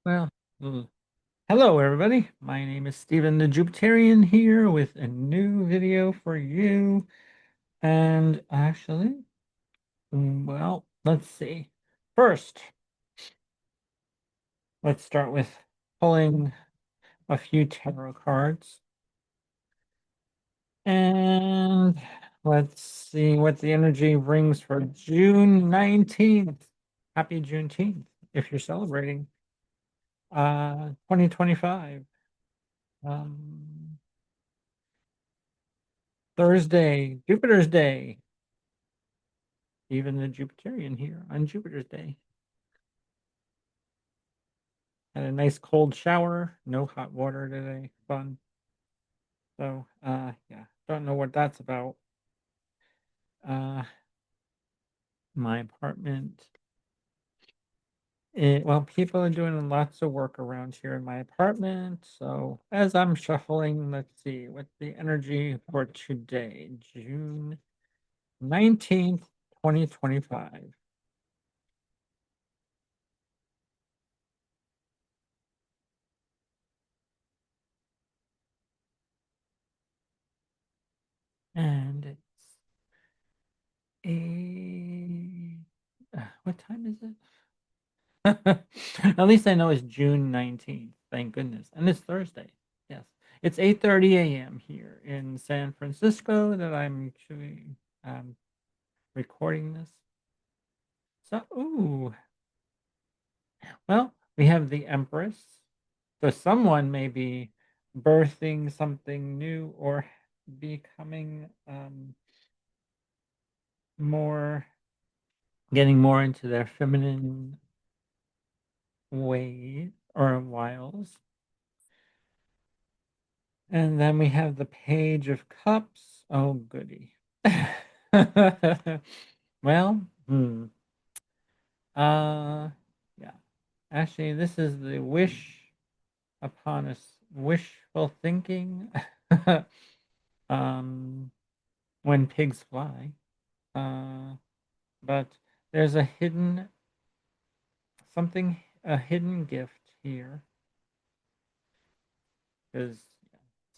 Well, mm, hello everybody. My name is Stephen the Jupiterian here with a new video for you. And actually, well, let's see. First, let's start with pulling a few tarot cards. And let's see what the energy brings for June 19th. Happy Juneteenth if you're celebrating. 2025. Um, Thursday, Jupiter's Day. Even the Jupiterian here on Jupiter's Day. Had a nice cold shower, no hot water today. Fun. So, yeah, don't know what that's about. Uh, my apartment. Well, people are doing lots of work around here in my apartment. So, as I'm shuffling, let's see what's the energy for today, June 19th, 2025. And it's a. What time is it? At least I know it's June 19th. Thank goodness. And it's Thursday. Yes. It's 8:30 a.m. here in San Francisco that I'm actually recording this. So, ooh. Well, we have the Empress. So someone may be birthing something new or becoming more getting more into their feminine ways or wiles. And then we have the Page of Cups. Oh, goody. Well, yeah. Actually, this is the wish upon us, wishful thinking. um, when pigs fly. Uh, but there's a a hidden gift here. Because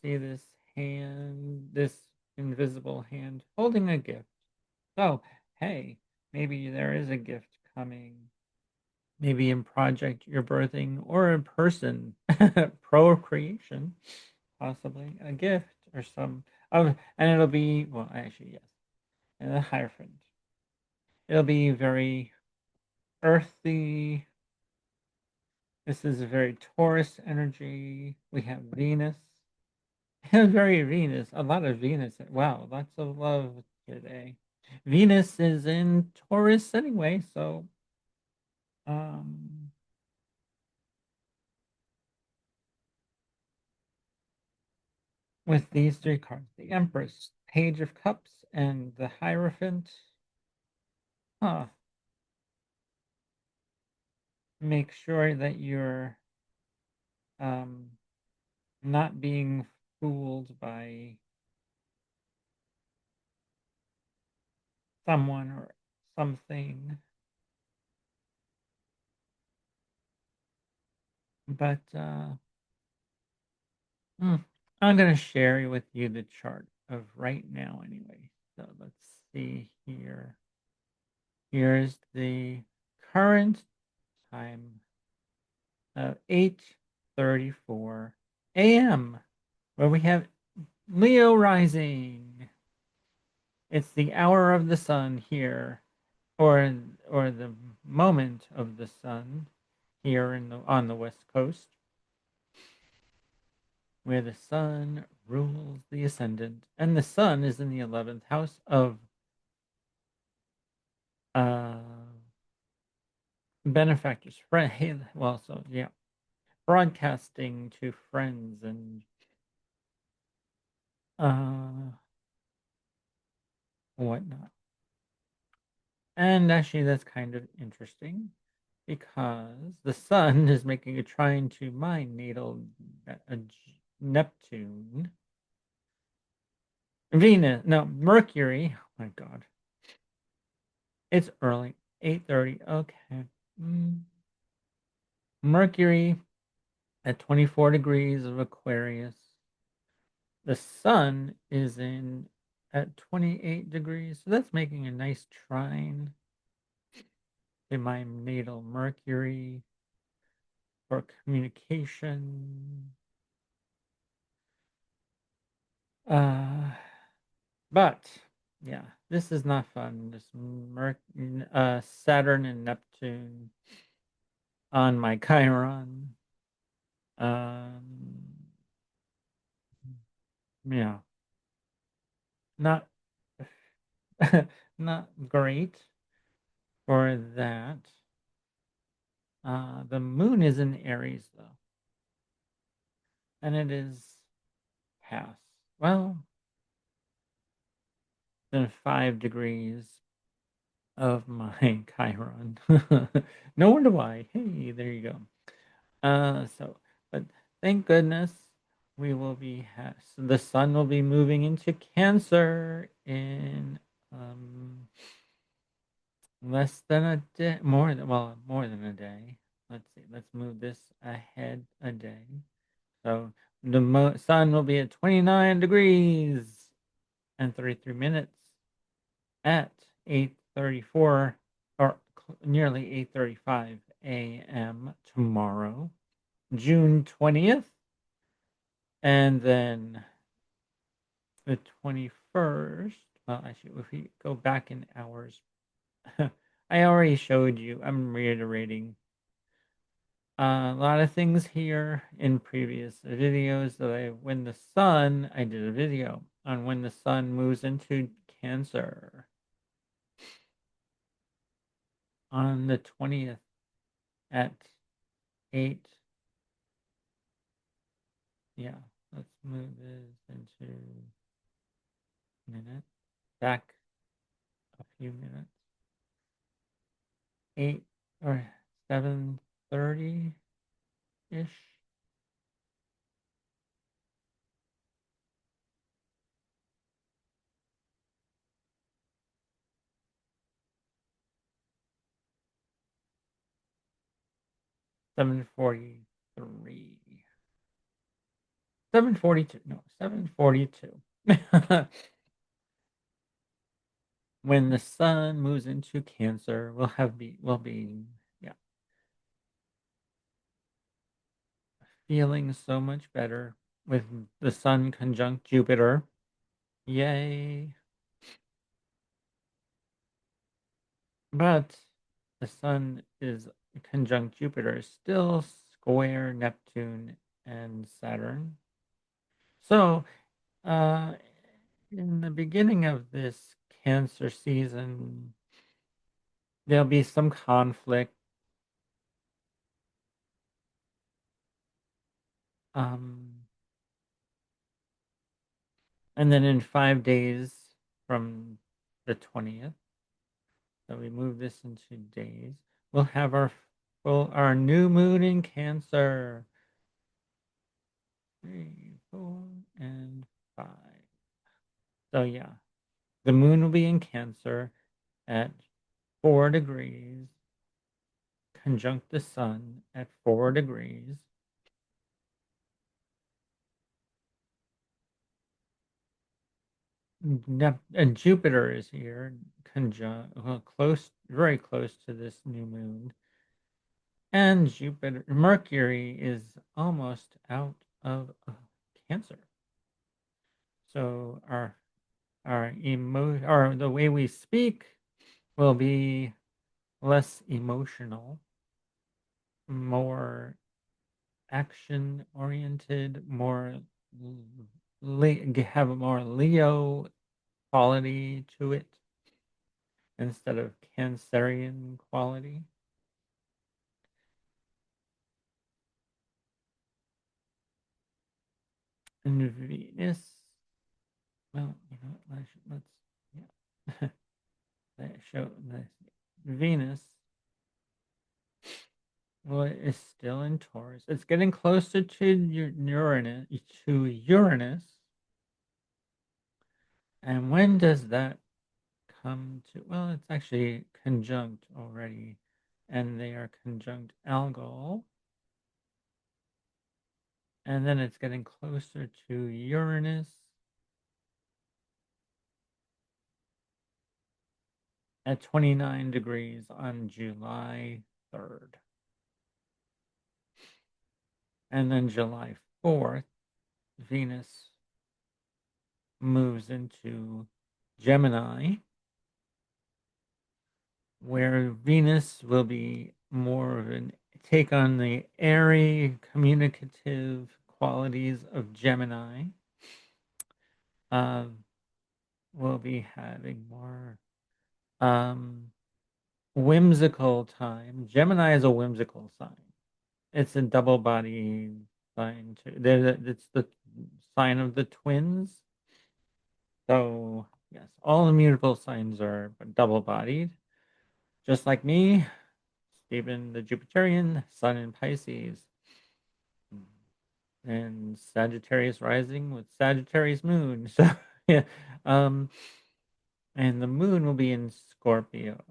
see this hand, this invisible hand holding a gift. So, hey, maybe there is a gift coming. Maybe in project you're birthing or in person, procreation, possibly a gift or some of, and it'll be, well, actually, yes, and a Hierophant. It'll be very earthy. This is a very Taurus energy. We have Venus. Very Venus, a lot of Venus. Wow, lots of love today. Venus is in Taurus anyway, so um with these three cards, the Empress, Page of Cups, and the Hierophant, huh, make sure that you're um not being fooled by someone or something. But hmm, I'm gonna share with you the chart of right now anyway. So let's see here. Here's the current time of 8:34 a.m. where we have Leo rising. It's the hour of the sun here, or the moment of the sun here on the west coast, where the sun rules the ascendant, and the sun is in the 11th house of uh benefactors, friend. Well, so yeah, broadcasting to friends and uh whatnot. And actually, that's kind of interesting because the sun is making a trine to my natal Neptune, Venus, no, Mercury. Oh my God, it's early, 8:30. Okay. Mm. Mercury at 24 degrees of Aquarius. The sun is in at 28 degrees. So that's making a nice trine in my natal Mercury for communication. Uh, but yeah, this is not fun. This Saturn and Neptune on my Chiron. Um, yeah, not not great for that. The moon is in Aries though, and it is half. Well, then 5 degrees of my Chiron. No wonder why. Hey, there you go. So, but thank goodness we will be. So the sun will be moving into Cancer in less than a day, more than a day. Let's see. Let's move this ahead a day. So the sun will be at 29 degrees and 33 minutes at 8:34 or nearly 8:35 a.m. tomorrow, June 20th, and then the 21st. Well, actually, if we go back in hours, I already showed you. I'm reiterating a lot of things here in previous videos that when the sun, I did a video on when the sun moves into Cancer on the 20th at 8. Yeah, let's move this into minutes, back a few minutes. 8 or 7:30 ish. 7:43. 7:42. No, 7:42. When the sun moves into Cancer, we'll be yeah, feeling so much better with the sun conjunct Jupiter. Yay. But the sun is conjunct Jupiter, still square Neptune and Saturn. So, uh, in the beginning of this Cancer season, there'll be some conflict. Um, and then in 5 days from the 20th, so we move this into days, we'll have our new moon in Cancer. 3, 4, and 5. So yeah, the moon will be in Cancer at 4 degrees, conjunct the sun at 4 degrees. And Jupiter is here, close, very close to this new moon. And Mercury is almost out of Cancer. So or the way we speak will be less emotional, more action oriented, more have a more Leo quality to it instead of Cancerian quality. And Venus, well, let's yeah, let's show this. Venus, well, is still in Taurus. It's getting closer to Uranus, and when does that come to? Well, it's actually conjunct already, and they are conjunct algol. And then it's getting closer to Uranus at 29 degrees on July 3rd. And then July 4th, Venus moves into Gemini, where Venus will be more of an take on the airy, communicative qualities of Gemini. Um, we'll be having more whimsical time. Gemini is a whimsical sign. It's a double body sign too. It's the sign of the twins. So yes, all immutable signs are double bodied. Just like me, Stephen the Jupiterian, Sun in Pisces, and Sagittarius rising with Sagittarius moon. So yeah, um, and the moon will be in Scorpio.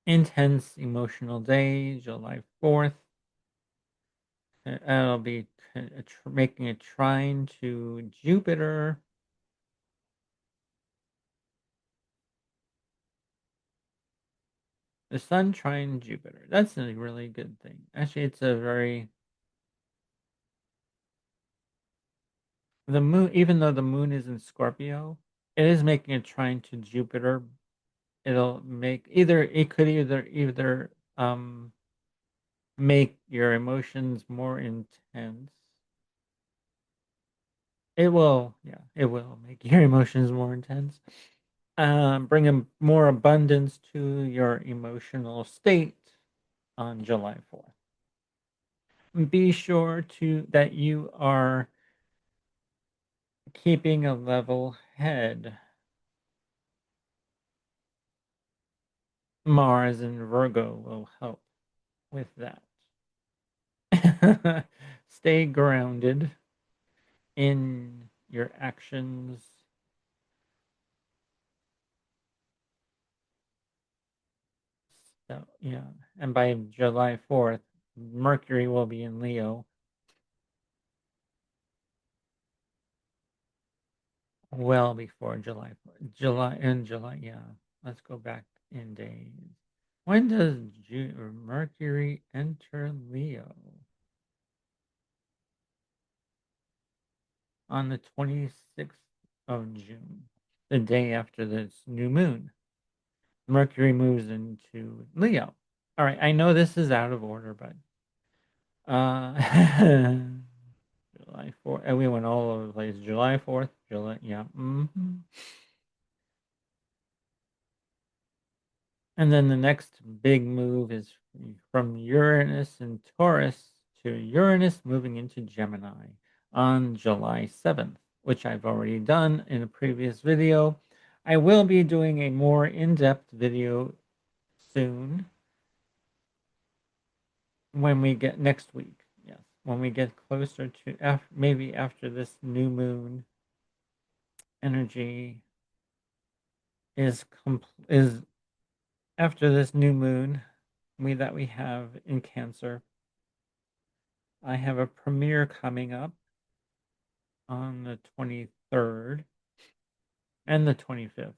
Intense emotional day, July 4th. I'll be making a trine to Jupiter. The Sun trine Jupiter. That's a really good thing. Actually, it's a very the moon. Even though the moon is in Scorpio, it is making a trine to Jupiter. It'll make either it could either make your emotions more intense. It will, yeah, it will make your emotions more intense. Bring more abundance to your emotional state on July 4th. Be sure to that you are keeping a level head. Mars and Virgo will help with that. Stay grounded in your actions. So, yeah. And by July 4th, Mercury will be in Leo. Well before July 4th. July, yeah. Let's go back in days. When does Mercury enter Leo? On the 26th of June, the day after this new moon. Mercury moves into Leo. All right, I know this is out of order, but uh July 4th, and we went all over the place. July 4th, July, yeah. And then the next big move is from Uranus and Taurus to Uranus moving into Gemini on July 7th, which I've already done in a previous video. I will be doing a more in-depth video soon when we get next week. Yes, when we get closer to maybe after this new moon energy is after this new moon we have in Cancer. I have a premiere coming up on the 23rd and the 25th.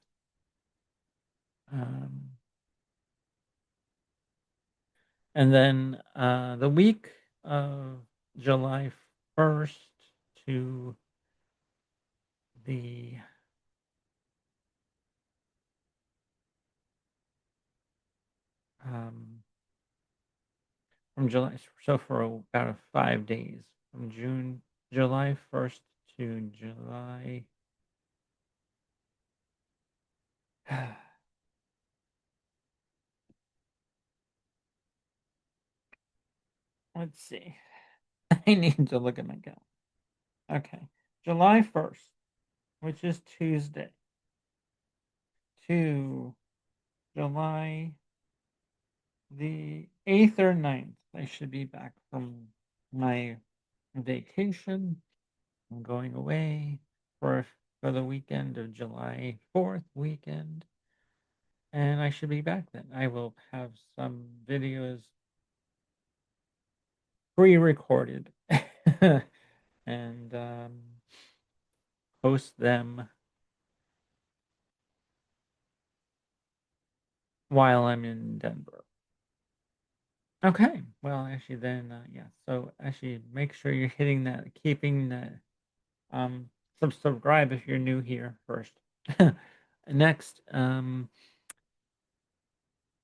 Um, and then the week of July 1st to the um, from July, so for about 5 days from July 1st to July. Let's see. I need to look at my calendar. Okay, July 1st, which is Tuesday, to July the 8th or 9th. I should be back from my vacation. I'm going away for the weekend of July 4th weekend. And I should be back then. I will have some videos pre-recorded and post them while I'm in Denver. Okay. Well, actually, then, yeah. So actually, make sure you're hitting that, keeping that, um, subscribe if you're new here first. Next,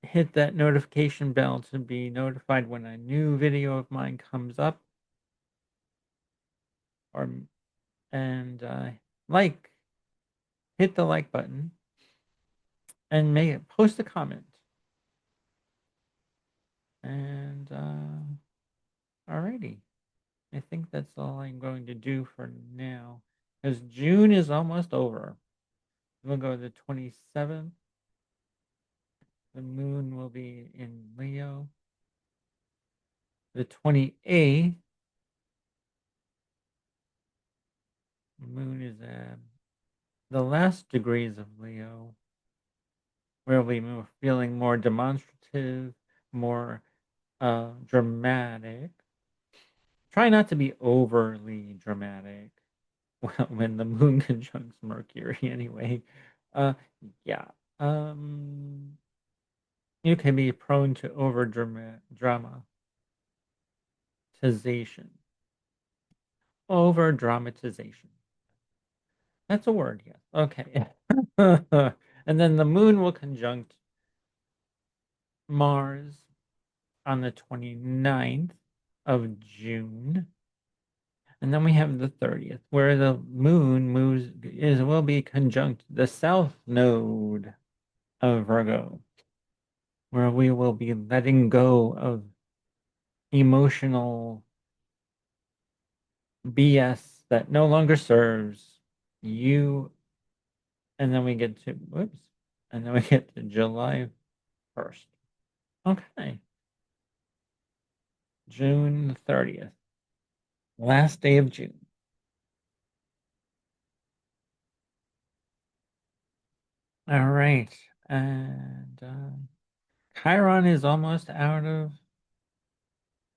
hit that notification bell to be notified when a new video of mine comes up, or and like, hit the like button, and make it post a comment. And alrighty. I think that's all I'm going to do for now. Because June is almost over. We'll go to the 27th. The moon will be in Leo. The 28th, the moon is at the last degrees of Leo, where we'll be feeling more demonstrative, more dramatic. Try not to be overly dramatic when the moon conjuncts Mercury, anyway. Uh, yeah. Um, you can be prone to over dramatization. Over dramatization. That's a word, yes. Okay. And then the moon will conjunct Mars on the 29th of June. And then we have the 30th, where the moon will be conjunct the south node of Virgo, where we will be letting go of emotional BS that no longer serves you. And then we get to, whoops, and then we get to July 1st. Okay. June 30th, last day of June. All right. And Chiron is almost out of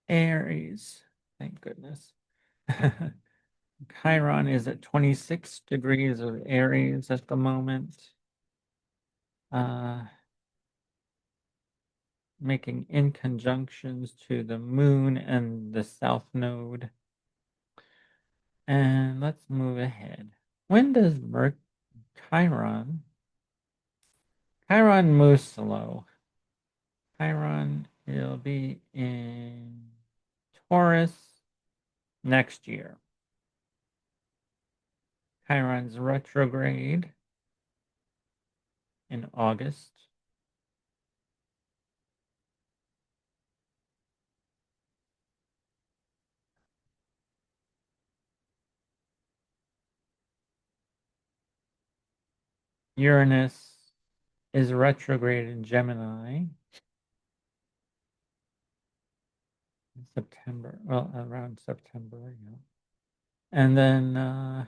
Aries. Thank goodness. Chiron is at 26 degrees of Aries at the moment. Uh, Making inconjunctions to the moon and the south node. And let's move ahead. When does Chiron? Chiron moves slow. Chiron will be in Taurus next year. Chiron's retrograde in August. Uranus is retrograde in Gemini in September. Well, around September, yeah. And then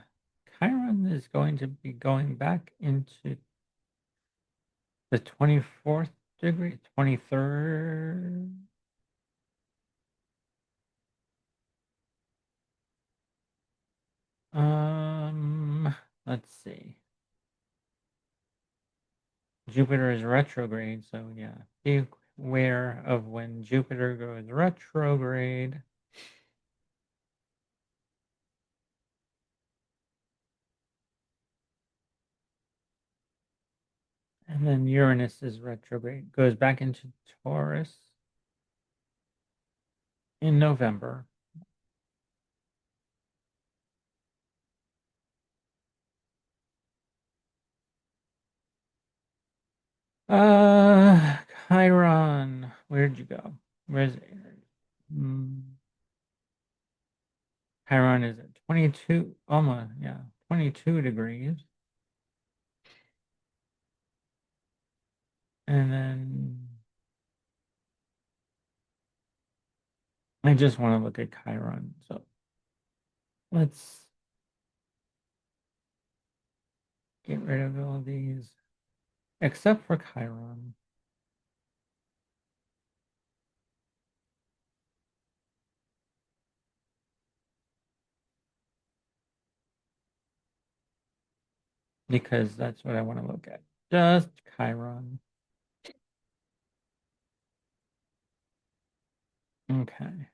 Chiron is going to be going back into the 24th degree, 23rd. Let's see. Jupiter is retrograde, so yeah, be aware of when Jupiter goes retrograde. And then Uranus is retrograde, goes back into Taurus in November. Uh, Chiron, where'd you go? Where's Aries? Chiron is at 22, almost, yeah, 22 degrees. And then I just want to look at Chiron. So let's get rid of all these, except for Chiron. because that's what I want to look at. Just Chiron. Okay.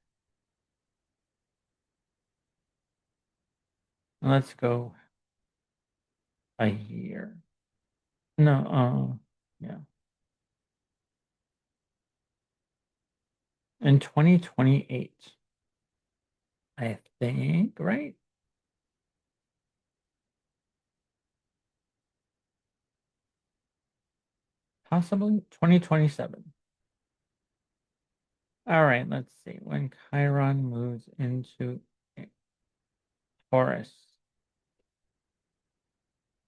Let's go a year. No, yeah. In 2028, I think, right? Possibly 2027. All right, let's see. When Chiron moves into Taurus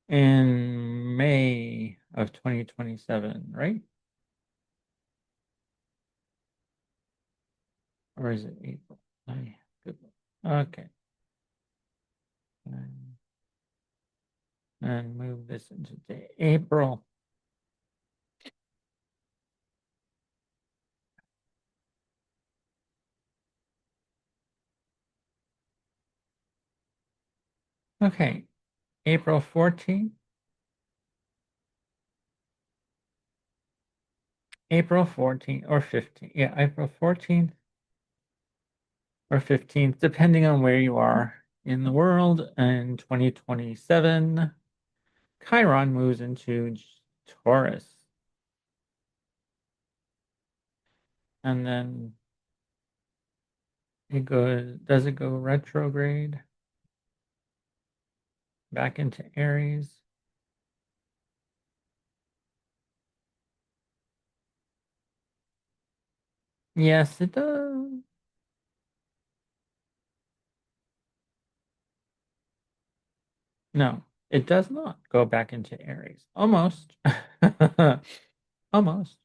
in May of 2027, right? Or is it April? Good. Okay. And move this into April. Okay. April 14th. April 14th or 15th. Yeah, April 14th or 15th, depending on where you are in the world. And 2027, Chiron moves into Taurus. And then does it go retrograde back into Aries? Yes, it does. No, it does not go back into Aries. Almost. Almost.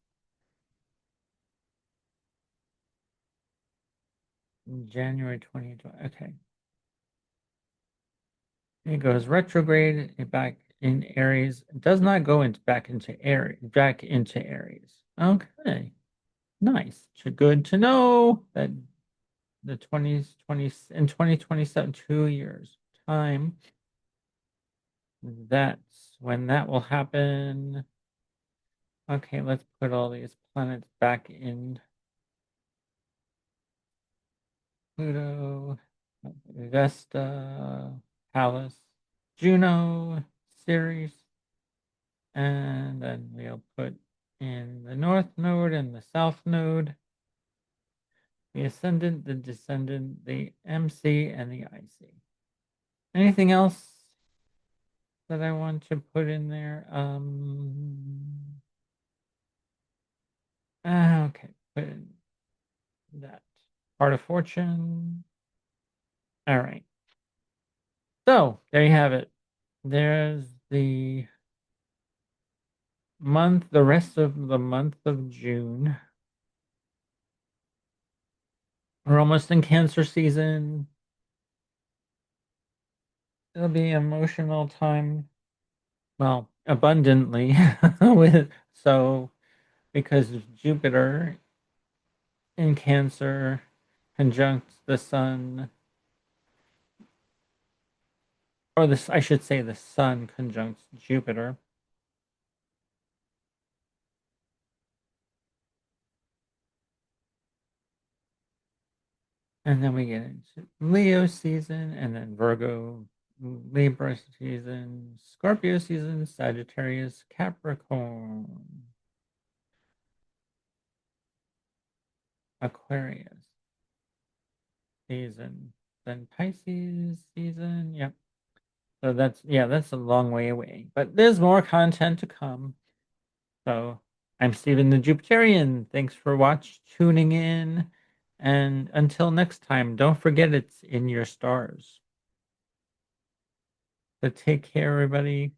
January 2020. Okay. It goes retrograde back in Aries. It does not go into back into Aries. Back into Aries. Okay. Nice. Good to know that the 20s, 20 in 2027, 2 years time. That's when that will happen. Okay, let's put all these planets back in Pluto, Vesta, Pallas, Juno, Ceres, and then we'll put in the North Node and the South Node, the Ascendant, the Descendant, the MC, and the IC. Anything else that I want to put in there? Okay, put in that. Part of Fortune. All right. So there you have it. There's the the rest of the month of June. We're almost in Cancer season. It'll be emotional time. Well, abundantly with so because Jupiter in Cancer conjunct the Sun, or this I should say the Sun conjuncts Jupiter. And then we get into Leo season, and then Virgo, Libra season, Scorpio season, Sagittarius, Capricorn, Aquarius season, then Pisces season. Yep. So that's a long way away. But there's more content to come. So I'm Stephen the Jupiterian. Thanks for tuning in. And until next time, don't forget it's in your stars. So take care, everybody.